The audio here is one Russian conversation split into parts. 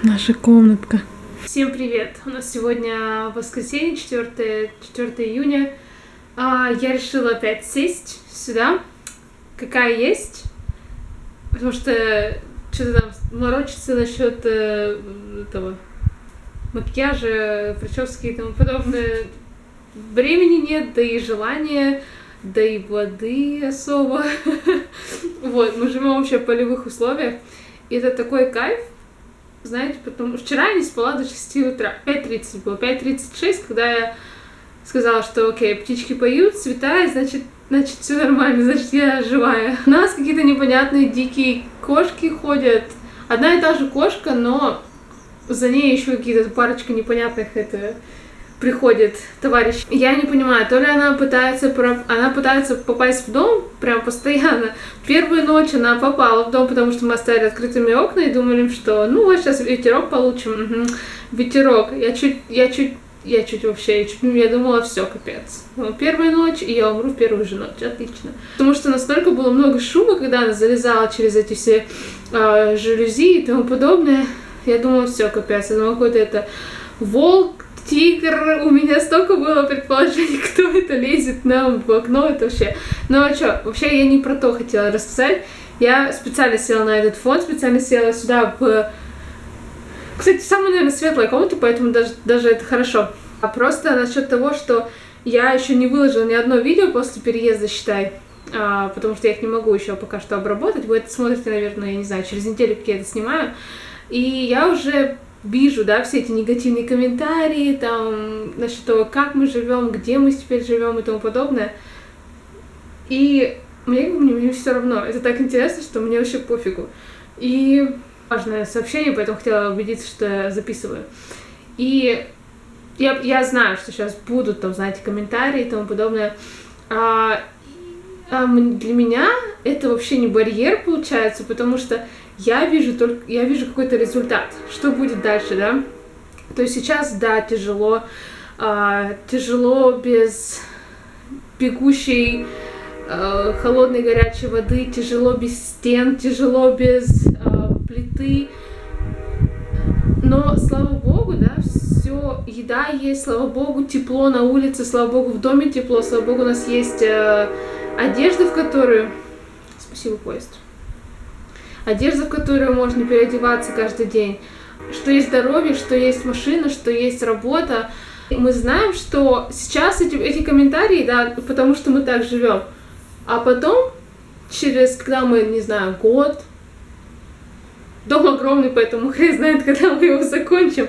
Наша комнатка. Всем привет! У нас сегодня воскресенье, 4 июня. Я решила опять сесть сюда, какая есть, потому что что-то там морочится насчет этого макияжа, прически и тому подобное. Времени нет, да и желания, да и воды особо. Вот, мы живем вообще в полевых условиях, и это такой кайф. Знаете, потому вчера я не спала до 6 утра, 5:30 было, 5:36, когда я сказала, что окей, птички поют, цветают, значит все нормально, значит я живая. У нас какие-то непонятные дикие кошки ходят, одна и та же кошка, но за ней еще какие-то парочка непонятных приходит товарищ. Я не понимаю, то ли она пытается попасть в дом прям постоянно. Первую ночь она попала в дом, потому что мы оставили открытыми окна и думали, что ну вот сейчас ветерок получим. Ветерок. Я думала, все, капец. Первая ночь, и я умру в первую же ночь. Отлично. Потому что настолько было много шума, когда она залезала через эти все жалюзи и тому подобное. Я думала, все, капец. Я думала, какой-то это волк, тигр, у меня столько было предположений, кто это лезет нам в окно, это вообще. Ну а что, вообще я не про то хотела рассказать. Я специально села на этот фон, специально села сюда Кстати, самая, наверное, светлая комната, поэтому даже это хорошо. А просто насчет того, что я еще не выложила ни одно видео после переезда, считай, потому что я их не могу еще пока что обработать. Вы это смотрите, наверное, я не знаю, через неделю, как я это снимаю. И я уже вижу, да, все эти негативные комментарии, там, насчет того, как мы живем, где мы теперь живем и тому подобное. И мне все равно. Это так интересно, что мне вообще пофигу. И важное сообщение, поэтому хотела убедиться, что я записываю. И я знаю, что сейчас будут, там, знаете, комментарии и тому подобное. Для меня это вообще не барьер получается, потому что я вижу какой-то результат, что будет дальше, да. То есть сейчас, да, тяжело без бегущей холодной горячей воды, тяжело без стен, тяжело без плиты. Но слава богу, да, все, еда есть, слава богу, тепло на улице, слава богу, в доме тепло, слава богу, у нас есть одежда, в которую... Спасибо, поезд. Одежда, в которую можно переодеваться каждый день. Что есть здоровье, что есть машина, что есть работа. И мы знаем, что сейчас эти комментарии, да, потому что мы так живем. А потом, когда мы, не знаю, год, дом огромный, поэтому хрен знает, когда мы его закончим,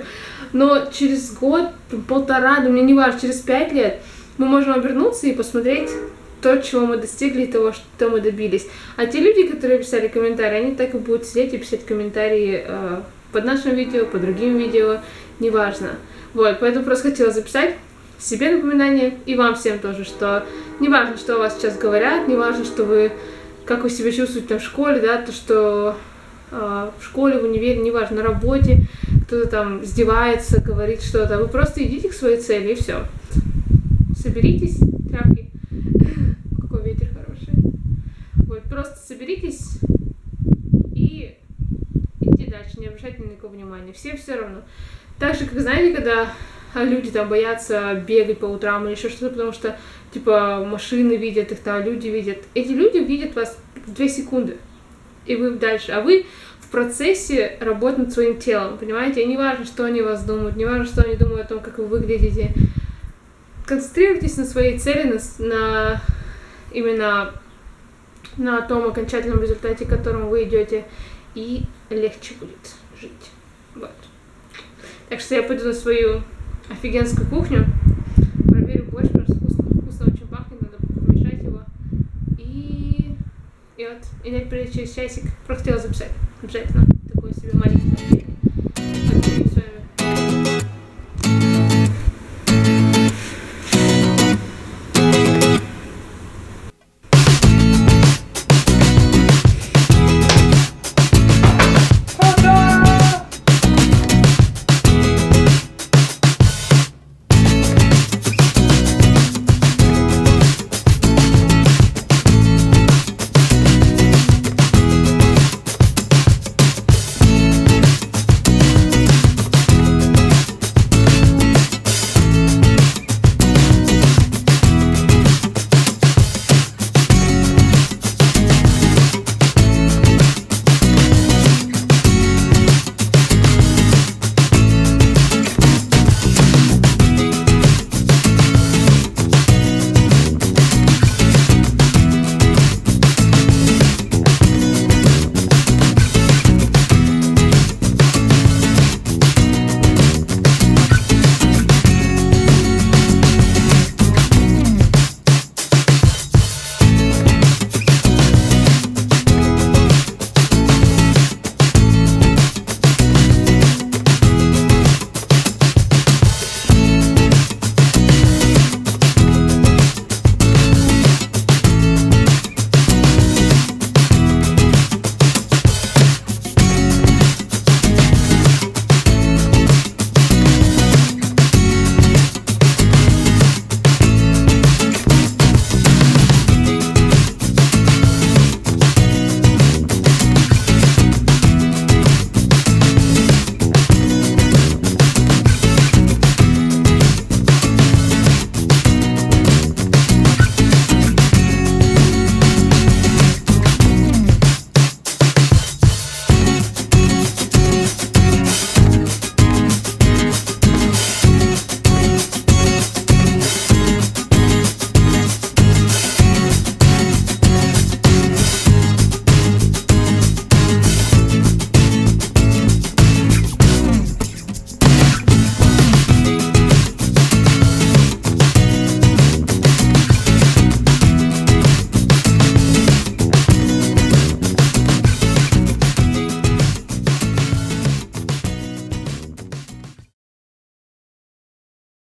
но через год, полтора, да мне не важно, через 5 лет мы можем обернуться и посмотреть то, чего мы достигли, того, что мы добились. А те люди, которые писали комментарии, они так и будут сидеть и писать комментарии под нашим видео, под другим видео, неважно. Вот, поэтому просто хотела записать себе напоминание и вам всем тоже, что неважно, что о вас сейчас говорят, неважно, как вы себя чувствуете там в школе, да, то, что в школе, в универе, неважно, на работе, кто-то там издевается, говорит что-то, вы просто идите к своей цели и все. Соберитесь, тряпки. Какой ветер хороший. Вот, просто соберитесь и идите дальше, не обращайте на никакого внимания. Всем все равно. Так же, как, знаете, когда люди там боятся бегать по утрам или еще что-то, потому что, типа, машины видят их, там, люди видят. Эти люди видят вас в 2 секунды, и вы дальше. А вы в процессе работы над своим телом, понимаете? И не важно, что они о вас думают, не важно, что они думают о том, как вы выглядите. Концентрируйтесь на своей цели, именно на том окончательном результате, к которому вы идете, и легче будет жить. Вот. Так что я пойду на свою офигенскую кухню, проверю борщ, потому что вкусно очень пахнет, надо помешать его. И вот, и через часик просто хотела записать обязательно такой себе маленький